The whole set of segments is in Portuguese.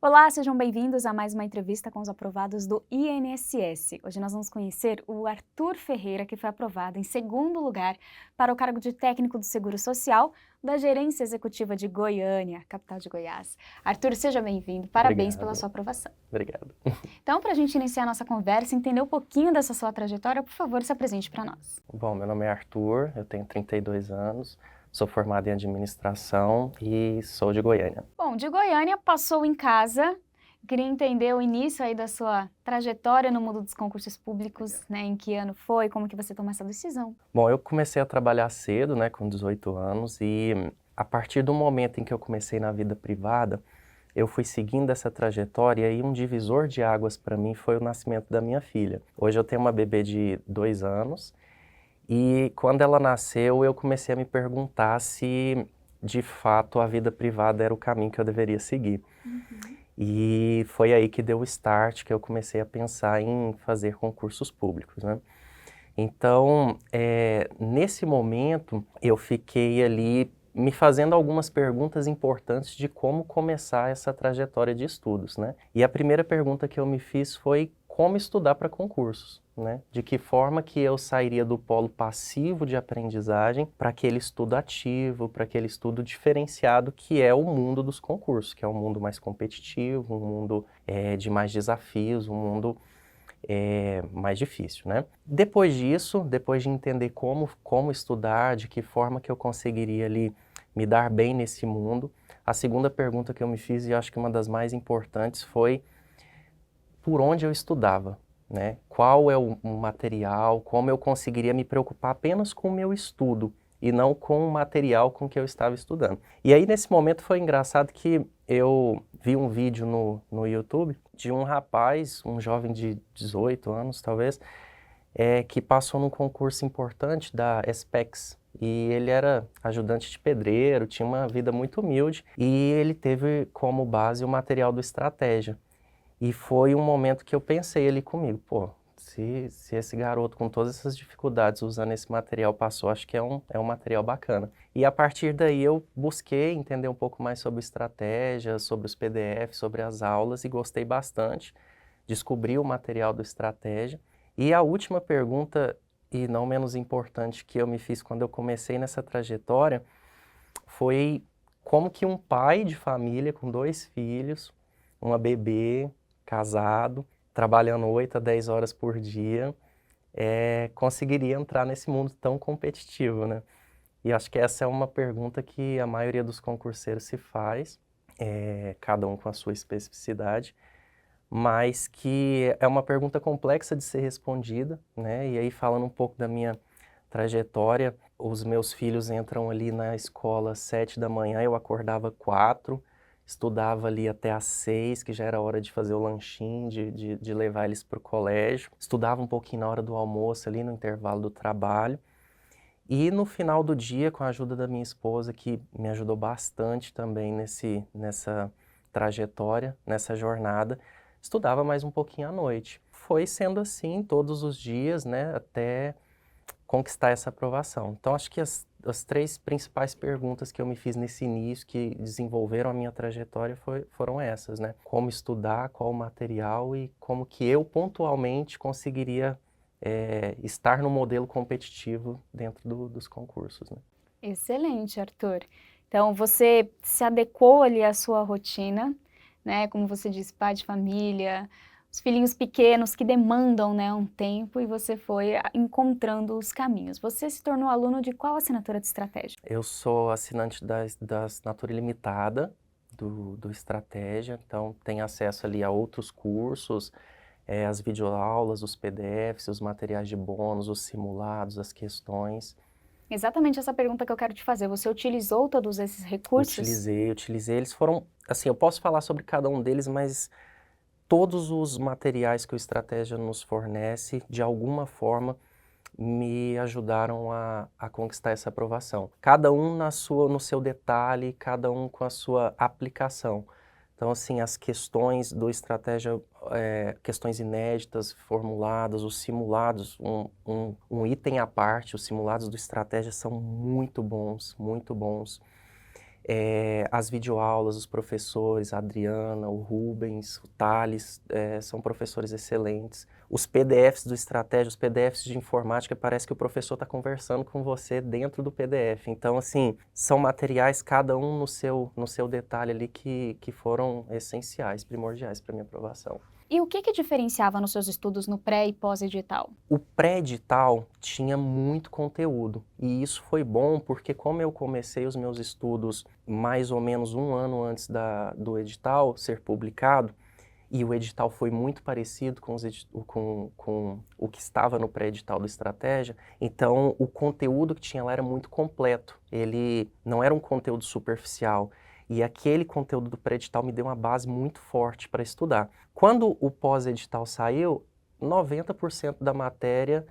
Olá, sejam bem-vindos a mais uma entrevista com os aprovados do INSS. Hoje nós vamos conhecer o Arthur Ferreira, que foi aprovado em segundo lugar para o cargo de técnico do Seguro Social da Gerência Executiva de Goiânia, capital de Goiás. Arthur, seja bem-vindo. Parabéns pela Obrigado, sua aprovação. obrigado. Então, para a gente iniciar a nossa conversa, entender um pouquinho dessa sua trajetória, por favor, se apresente para nós. Bom, meu nome é Arthur, eu tenho 32 anos, sou formado em administração e sou de Goiânia. Bom, de Goiânia, passou em casa. Queria entender o início aí da sua trajetória no mundo dos concursos públicos, né? Em que ano foi, como que você tomou essa decisão? Bom, eu comecei a trabalhar cedo, né, com 18 anos e a partir do momento em que eu comecei na vida privada, eu fui seguindo essa trajetória e um divisor de águas para mim foi o nascimento da minha filha. Hoje eu tenho uma bebê de 2 anos e quando ela nasceu eu comecei a me perguntar se de fato a vida privada era o caminho que eu deveria seguir. E foi aí que deu o start, que eu comecei a pensar em fazer concursos públicos, né? Então, nesse momento, eu fiquei ali me fazendo algumas perguntas importantes de como começar essa trajetória de estudos, né? E a primeira pergunta que eu me fiz foi como estudar para concursos, né? De que forma que eu sairia do polo passivo de aprendizagem para aquele estudo ativo, para aquele estudo diferenciado que é o mundo dos concursos, que é um mundo mais competitivo, um mundo de mais desafios, um mundo mais difícil, né? Depois disso, depois de entender como estudar, de que forma que eu conseguiria ali me dar bem nesse mundo, a segunda pergunta que eu me fiz, e acho que uma das mais importantes, foi por onde eu estudava, né? Qual é o material, como eu conseguiria me preocupar apenas com o meu estudo e não com o material com que eu estava estudando. E aí, nesse momento, foi engraçado que eu vi um vídeo no YouTube de um rapaz, um jovem de 18 anos, talvez, que passou num concurso importante da SPEX. E ele era ajudante de pedreiro, tinha uma vida muito humilde, e ele teve como base o material do Estratégia. E foi um momento que eu pensei ali comigo, pô, se esse garoto com todas essas dificuldades usando esse material passou, acho que é um material bacana. E a partir daí eu busquei entender um pouco mais sobre estratégia, sobre os PDFs, sobre as aulas e gostei bastante. Descobri o material do Estratégia. E a última pergunta, e não menos importante, que eu me fiz quando eu comecei nessa trajetória, foi como que um pai de família com 2 filhos, uma bebê, casado, trabalhando 8 a 10 horas por dia, conseguiria entrar nesse mundo tão competitivo, né? E acho que essa é uma pergunta que a maioria dos concurseiros se faz, cada um com a sua especificidade, mas que é uma pergunta complexa de ser respondida, né? E aí, falando um pouco da minha trajetória, os meus filhos entram ali na escola às 7 da manhã, eu acordava 4, estudava ali até às 6, que já era hora de fazer o lanchinho, de levar eles para o colégio. Estudava um pouquinho na hora do almoço, ali no intervalo do trabalho. E no final do dia, com a ajuda da minha esposa, que me ajudou bastante também nessa trajetória, nessa jornada, estudava mais um pouquinho à noite. Foi sendo assim todos os dias, né, até conquistar essa aprovação. Então, acho que as 3 principais perguntas que eu me fiz nesse início, que desenvolveram a minha trajetória, foram essas, né? Como estudar, qual o material e como que eu pontualmente conseguiria estar no modelo competitivo dentro dos concursos, né? Excelente, Arthur. Então, você se adequou ali à sua rotina, né? Como você disse, pai de família, os filhinhos pequenos que demandam, né, um tempo e você foi encontrando os caminhos. Você se tornou aluno de qual assinatura de estratégia? Eu sou assinante da assinatura ilimitada do Estratégia, então tem acesso ali a outros cursos, as videoaulas, os PDFs, os materiais de bônus, os simulados, as questões. Exatamente essa pergunta que eu quero te fazer. Você utilizou todos esses recursos? Utilizei. Eles foram, assim, eu posso falar sobre cada um deles, mas todos os materiais que o Estratégia nos fornece, de alguma forma, me ajudaram a conquistar essa aprovação. Cada um no seu detalhe, cada um com a sua aplicação. Então, assim, as questões do Estratégia, questões inéditas, formuladas, os simulados, um item à parte, os simulados do Estratégia são muito bons, muito bons. As videoaulas, os professores, a Adriana, o Rubens, o Thales, são professores excelentes. Os PDFs do Estratégia, os PDFs de informática, parece que o professor está conversando com você dentro do PDF. Então, assim, são materiais, cada um no seu detalhe ali, que foram essenciais, primordiais para minha aprovação. E o que diferenciava nos seus estudos no pré e pós-edital? O pré-edital tinha muito conteúdo e isso foi bom porque como eu comecei os meus estudos mais ou menos um ano antes do edital ser publicado, e o edital foi muito parecido com o que estava no pré-edital do Estratégia, então o conteúdo que tinha lá era muito completo, ele não era um conteúdo superficial, e aquele conteúdo do pré-edital me deu uma base muito forte para estudar. Quando o pós-edital saiu, 90% da matéria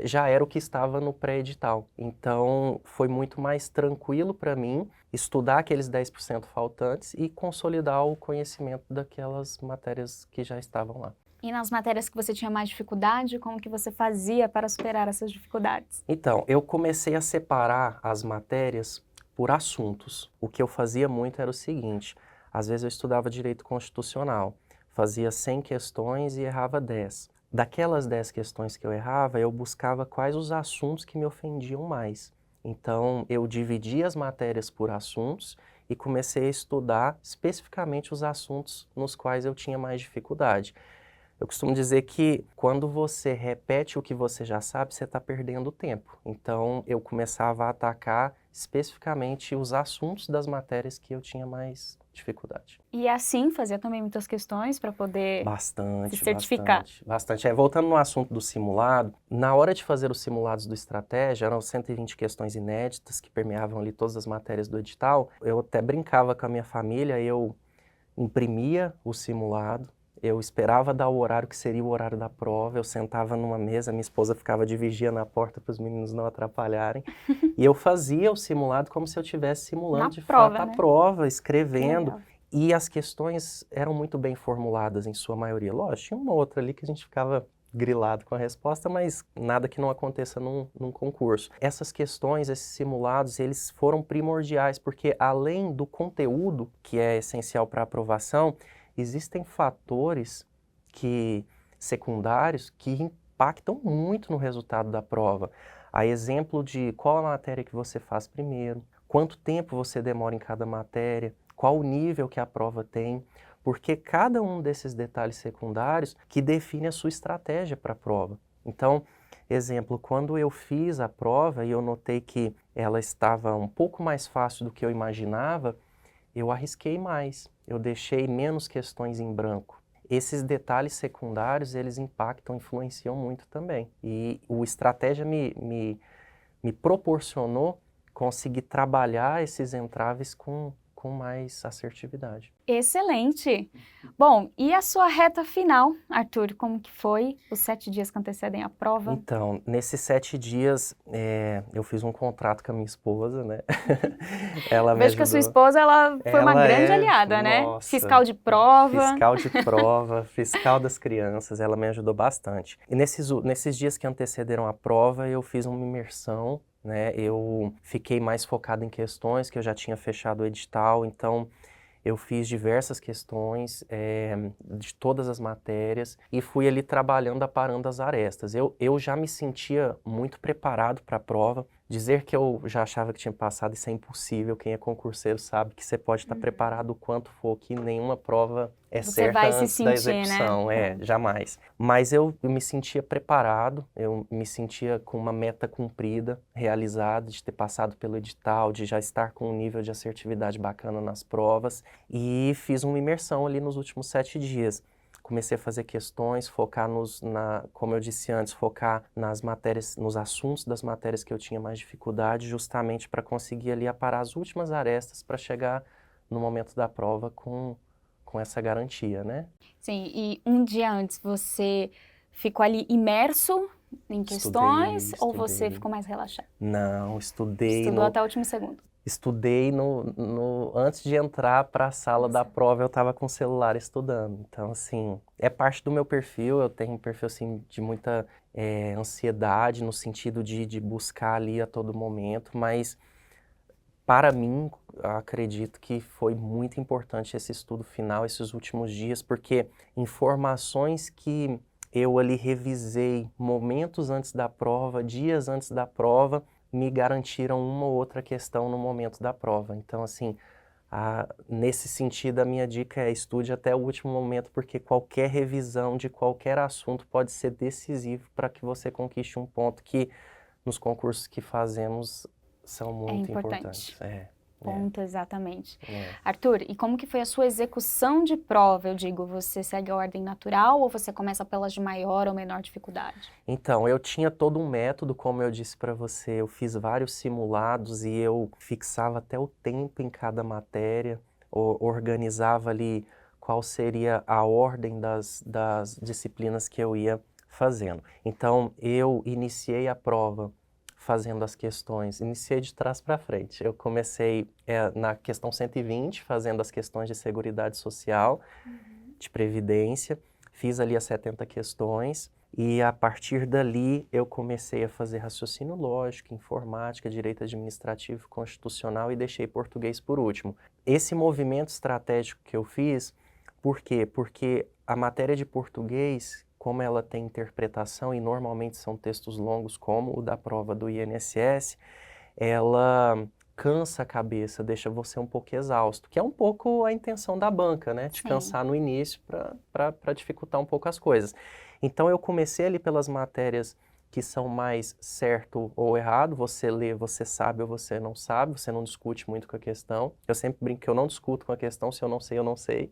já era o que estava no pré-edital. Então, foi muito mais tranquilo para mim estudar aqueles 10% faltantes e consolidar o conhecimento daquelas matérias que já estavam lá. E nas matérias que você tinha mais dificuldade, como que você fazia para superar essas dificuldades? Então, eu comecei a separar as matérias por assuntos. O que eu fazia muito era o seguinte, às vezes eu estudava direito constitucional, fazia 100 questões e errava 10. Daquelas 10 questões que eu errava, eu buscava quais os assuntos que me ofendiam mais. Então, eu dividia as matérias por assuntos e comecei a estudar especificamente os assuntos nos quais eu tinha mais dificuldade. Eu costumo dizer que quando você repete o que você já sabe, você está perdendo tempo. Então, eu começava a atacar especificamente os assuntos das matérias que eu tinha mais dificuldade. E assim fazia também muitas questões para poder se certificar. Bastante. Voltando no assunto do simulado, na hora de fazer os simulados do Estratégia, eram 120 questões inéditas que permeavam ali todas as matérias do edital. Eu até brincava com a minha família, eu imprimia o simulado, eu esperava dar o horário que seria o horário da prova, eu sentava numa mesa, minha esposa ficava de vigia na porta para os meninos não atrapalharem, e eu fazia o simulado como se eu estivesse simulando de fato a prova, escrevendo, e as questões eram muito bem formuladas em sua maioria. Lógico, tinha uma outra ali que a gente ficava grilado com a resposta, mas nada que não aconteça num concurso. Essas questões, esses simulados, eles foram primordiais, porque além do conteúdo, que é essencial para a aprovação, existem fatores secundários que impactam muito no resultado da prova. A exemplo de qual a matéria que você faz primeiro, quanto tempo você demora em cada matéria, qual o nível que a prova tem, porque cada um desses detalhes secundários que define a sua estratégia para a prova. Então, exemplo, quando eu fiz a prova e eu notei que ela estava um pouco mais fácil do que eu imaginava, eu arrisquei mais, eu deixei menos questões em branco. Esses detalhes secundários, eles impactam, influenciam muito também. E o Estratégia me proporcionou conseguir trabalhar esses entraves com mais assertividade. Excelente! Bom, e a sua reta final, Arthur, como que foi os 7 dias que antecedem a prova? Então, nesses 7 dias, eu fiz um contrato com a minha esposa, né? Ela me Vejo que a sua esposa, ela foi uma grande aliada, né? Nossa, fiscal de prova. Fiscal de prova, fiscal das crianças, ela me ajudou bastante. E nesses dias que antecederam a prova, eu fiz uma imersão, né? Eu fiquei mais focado em questões, que eu já tinha fechado o edital, então eu fiz diversas questões de todas as matérias e fui ali trabalhando, aparando as arestas. Eu já me sentia muito preparado para a prova. Dizer que eu já achava que tinha passado, isso é impossível. Quem é concurseiro sabe que você pode estar preparado o quanto for, que nenhuma prova é certa antes da execução, né? Jamais. Mas eu me sentia preparado, eu me sentia com uma meta cumprida, realizada, de ter passado pelo edital, de já estar com um nível de assertividade bacana nas provas, e fiz uma imersão ali nos últimos 7 dias. Comecei a fazer questões, focar como eu disse antes, focar nas matérias, nos assuntos das matérias que eu tinha mais dificuldade, justamente para conseguir ali aparar as últimas arestas para chegar no momento da prova com essa garantia, né? Sim, e um dia antes você ficou ali imerso em questões ou você ficou mais relaxado? Não, estudei. Estudou até o último segundo? Estudei antes de entrar para a sala da prova, eu estava com o celular estudando. Então, assim, é parte do meu perfil, eu tenho um perfil, assim, de muita ansiedade, no sentido de buscar ali a todo momento, mas para mim, acredito que foi muito importante esse estudo final, esses últimos dias, porque informações que eu ali revisei momentos antes da prova, dias antes da prova, me garantiram uma ou outra questão no momento da prova. Então, assim, nesse sentido, a minha dica é estude até o último momento, porque qualquer revisão de qualquer assunto pode ser decisivo para que você conquiste um ponto que, nos concursos que fazemos, são É muito importante. importantes. Ponto, exatamente. É. Arthur, e como que foi a sua execução de prova? Eu digo, você segue a ordem natural ou você começa pelas de maior ou menor dificuldade? Então, eu tinha todo um método, como eu disse para você, eu fiz vários simulados e eu fixava até o tempo em cada matéria, organizava ali qual seria a ordem das disciplinas que eu ia fazendo. Então, eu iniciei a prova fazendo as questões, iniciei de trás para frente. Eu comecei na questão 120, fazendo as questões de Seguridade Social, de Previdência, fiz ali as 70 questões, e a partir dali eu comecei a fazer raciocínio lógico, informática, direito administrativo, constitucional e deixei português por último. Esse movimento estratégico que eu fiz, por quê? Porque a matéria de português, como ela tem interpretação e normalmente são textos longos como o da prova do INSS, ela cansa a cabeça, deixa você um pouco exausto, que é um pouco a intenção da banca, né? Te Sim. cansar no início para dificultar um pouco as coisas. Então eu comecei ali pelas matérias que são mais certo ou errado, você lê, você sabe ou você não sabe, você não discute muito com a questão. Eu sempre brinco que eu não discuto com a questão, se eu não sei, eu não sei.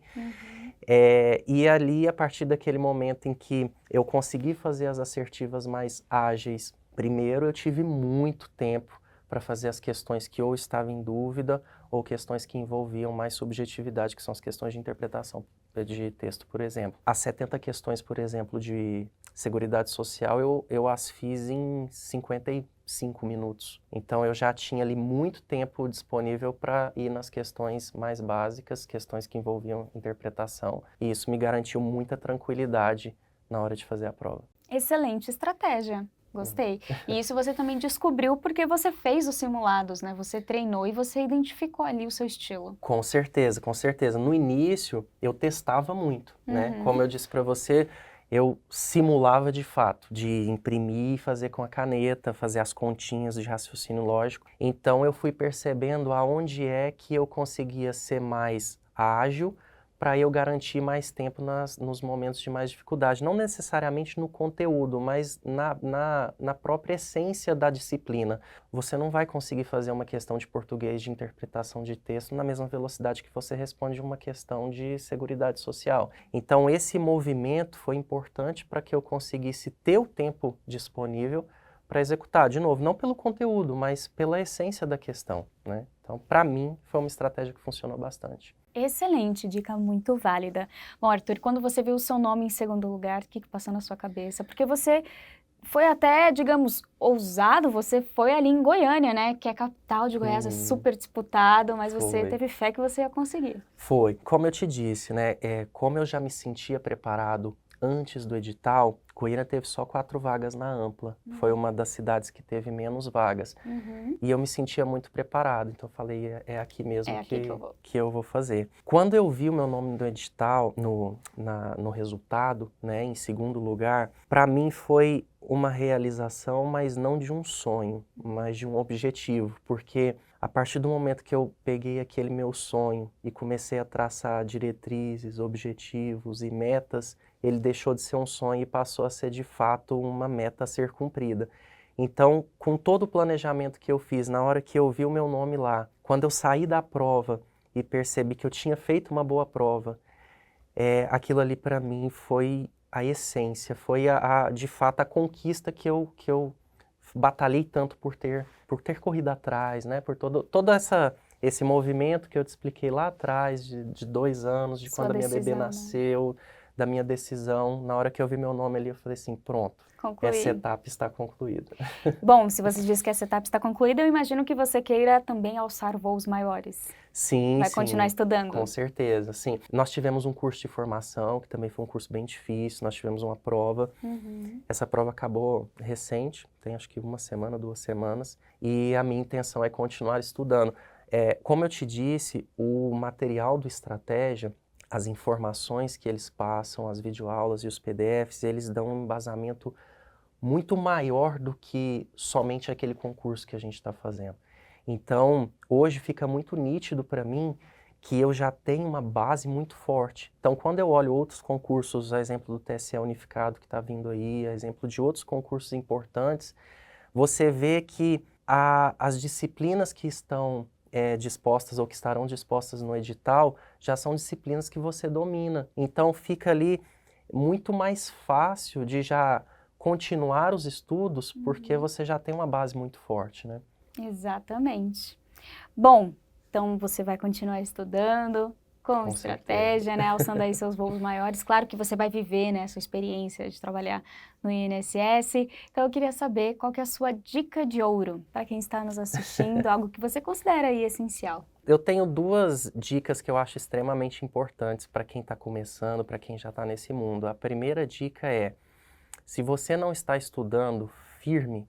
E ali, a partir daquele momento em que eu consegui fazer as assertivas mais ágeis, primeiro eu tive muito tempo para fazer as questões que ou estava em dúvida ou questões que envolviam mais subjetividade, que são as questões de interpretação de texto, por exemplo. As 70 questões, por exemplo, de Seguridade Social, eu as fiz em 55 minutos. Então, eu já tinha ali muito tempo disponível para ir nas questões mais básicas, questões que envolviam interpretação, e isso me garantiu muita tranquilidade na hora de fazer a prova. Excelente estratégia. Gostei. E isso você também descobriu porque você fez os simulados, né? Você treinou e você identificou ali o seu estilo. Com certeza, com certeza. No início, eu testava muito, né? Como eu disse para você, eu simulava de fato, de imprimir e fazer com a caneta, fazer as continhas de raciocínio lógico. Então, eu fui percebendo aonde é que eu conseguia ser mais ágil para eu garantir mais tempo nos momentos de mais dificuldade. Não necessariamente no conteúdo, mas na própria essência da disciplina. Você não vai conseguir fazer uma questão de português de interpretação de texto na mesma velocidade que você responde uma questão de Seguridade Social. Então, esse movimento foi importante para que eu conseguisse ter o tempo disponível para executar. De novo, não pelo conteúdo, mas pela essência da questão, né? Então, para mim, foi uma estratégia que funcionou bastante. Excelente, dica muito válida. Bom, Arthur, quando você viu o seu nome em segundo lugar, o que passou na sua cabeça? Porque você foi até, digamos, ousado, você foi ali em Goiânia, né? Que é a capital de Goiás, é super disputado, mas você Foi. teve fé que você ia conseguir. Foi. Como eu te disse, né? Como eu já me sentia preparado antes do edital, Goiânia teve só 4 vagas na Ampla. Foi uma das cidades que teve menos vagas. E eu me sentia muito preparado, então eu falei, é aqui mesmo É aqui que eu vou. que eu vou fazer. Quando eu vi o meu nome no edital, no resultado, né, em segundo lugar, para mim foi uma realização, mas não de um sonho, mas de um objetivo, porque a partir do momento que eu peguei aquele meu sonho e comecei a traçar diretrizes, objetivos e metas, ele deixou de ser um sonho e passou a ser de fato uma meta a ser cumprida. Então, com todo o planejamento que eu fiz, na hora que eu vi o meu nome lá, quando eu saí da prova e percebi que eu tinha feito uma boa prova, aquilo ali para mim foi a essência, foi de fato a conquista que eu batalhei tanto por ter corrido atrás, né? Por todo esse movimento que eu te expliquei lá atrás, de 2 anos, de Sua quando a minha bebê decisão, né? nasceu, da minha decisão. Na hora que eu vi meu nome ali, eu falei assim, pronto, essa Concluí. etapa está concluída. Bom, se você diz que essa etapa está concluída, eu imagino que você queira também alçar voos maiores. Sim, Vai sim, continuar estudando. com certeza, sim. Nós tivemos um curso de formação, que também foi um curso bem difícil, nós tivemos uma prova. Essa prova acabou recente, tem acho que 1 semana, 2 semanas, e a minha intenção é continuar estudando. Como eu te disse, o material do Estratégia, as informações que eles passam, as videoaulas e os PDFs, eles dão um embasamento muito maior do que somente aquele concurso que a gente está fazendo. Então, hoje fica muito nítido para mim que eu já tenho uma base muito forte. Então, quando eu olho outros concursos, a exemplo do TSE Unificado que está vindo aí, a exemplo de outros concursos importantes, você vê que as disciplinas que estão dispostas ou que estarão dispostas no edital já são disciplinas que você domina. Então, fica ali muito mais fácil de já continuar os estudos, porque você já tem uma base muito forte, né? Exatamente. Bom, então você vai continuar estudando com estratégia, né, alçando aí seus voos maiores. Claro que você vai viver, né, a sua experiência de trabalhar no INSS. Então eu queria saber qual que é a sua dica de ouro para quem está nos assistindo, algo que você considera aí essencial. Eu tenho 2 dicas que eu acho extremamente importantes para quem está começando, para quem já está nesse mundo. A primeira dica é, se você não está estudando firme,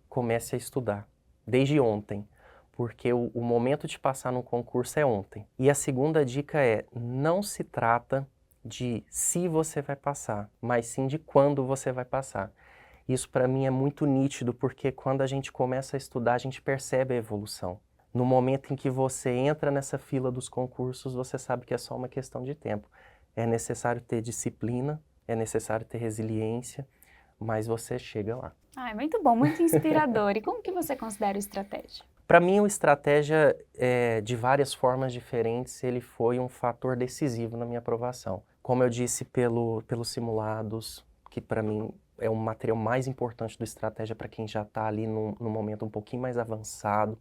comece a estudar, desde ontem, porque o momento de passar no concurso é ontem. E a segunda dica é, não se trata de se você vai passar, mas sim de quando você vai passar. Isso para mim é muito nítido, porque quando a gente começa a estudar, a gente percebe a evolução. No momento em que você entra nessa fila dos concursos, você sabe que é só uma questão de tempo. É necessário ter disciplina, é necessário ter resiliência, mas você chega lá. Ah, muito bom, muito inspirador. E como que você considera o estratégia? Para mim, o Estratégia, de várias formas diferentes, ele foi um fator decisivo na minha aprovação. Como eu disse, pelos simulados, que para mim é o material mais importante do Estratégia para quem já está ali num momento um pouquinho mais avançado.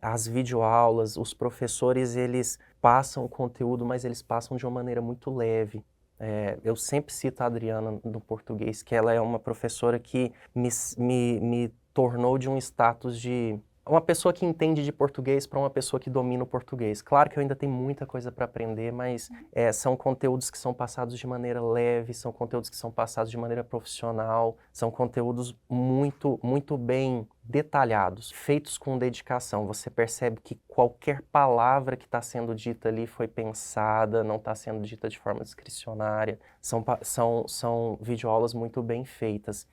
As videoaulas, os professores, eles passam o conteúdo, mas eles passam de uma maneira muito leve. Eu sempre cito a Adriana no português, que ela é uma professora que me tornou de um status de uma pessoa que entende de português para uma pessoa que domina o português. Claro que eu ainda tenho muita coisa para aprender, mas são conteúdos que são passados de maneira leve, são conteúdos que são passados de maneira profissional, são conteúdos muito, muito bem detalhados, feitos com dedicação. Você percebe que qualquer palavra que está sendo dita ali foi pensada, não está sendo dita de forma discricionária. São videoaulas muito bem feitas.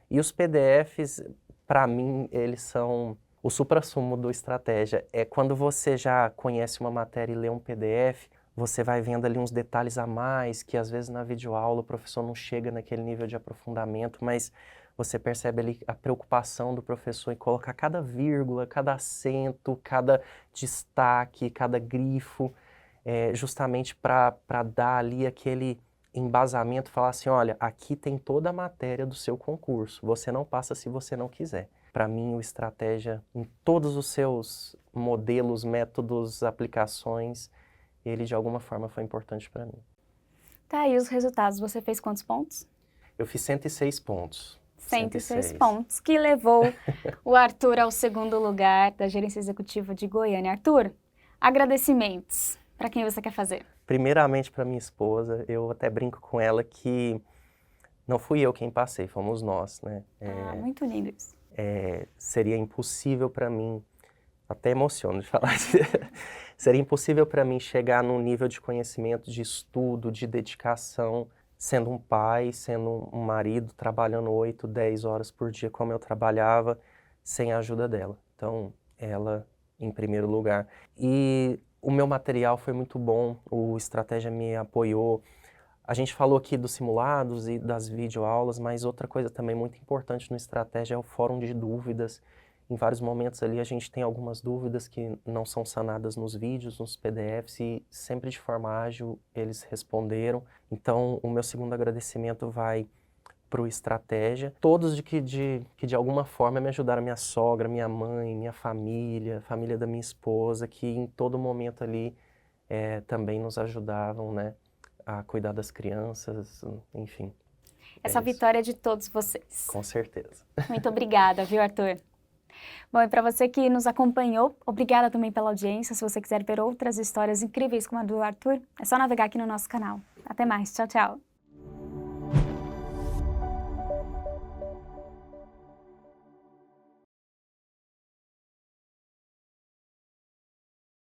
E os PDFs, para mim, eles são o suprassumo do Estratégia. É quando você já conhece uma matéria e lê um PDF, você vai vendo ali uns detalhes a mais, que às vezes na videoaula o professor não chega naquele nível de aprofundamento, mas você percebe ali a preocupação do professor em colocar cada vírgula, cada acento, cada destaque, cada grifo, justamente para dar ali aquele embasamento, falar assim, olha, aqui tem toda a matéria do seu concurso, você não passa se você não quiser. Para mim, o Estratégia, em todos os seus modelos, métodos, aplicações, ele de alguma forma foi importante para mim. Tá, e os resultados, você fez quantos pontos? Eu fiz 106 pontos. 106 pontos, que levou o Arthur ao segundo lugar da Gerência Executiva de Goiânia. Arthur, agradecimentos. Para quem você quer fazer? Primeiramente para minha esposa, eu até brinco com ela que não fui eu quem passei, fomos nós, né? Muito lindo isso. Seria impossível para mim, até emociono de falar, seria impossível para mim chegar num nível de conhecimento, de estudo, de dedicação, sendo um pai, sendo um marido, trabalhando 8, 10 horas por dia como eu trabalhava, sem a ajuda dela. Então, ela em primeiro lugar. E o meu material foi muito bom, o Estratégia me apoiou. A gente falou aqui dos simulados e das videoaulas, mas outra coisa também muito importante no Estratégia é o fórum de dúvidas. Em vários momentos ali a gente tem algumas dúvidas que não são sanadas nos vídeos, nos PDFs, e sempre de forma ágil eles responderam. Então o meu segundo agradecimento vai para o Estratégia. Todos que de alguma forma me ajudaram, minha sogra, minha mãe, minha família, a família da minha esposa, que em todo momento ali também nos ajudavam, né? A cuidar das crianças, enfim. Essa vitória é de todos vocês. Com certeza. Muito obrigada, viu, Arthur? Bom, e para você que nos acompanhou, obrigada também pela audiência. Se você quiser ver outras histórias incríveis como a do Arthur, é só navegar aqui no nosso canal. Até mais, tchau, tchau.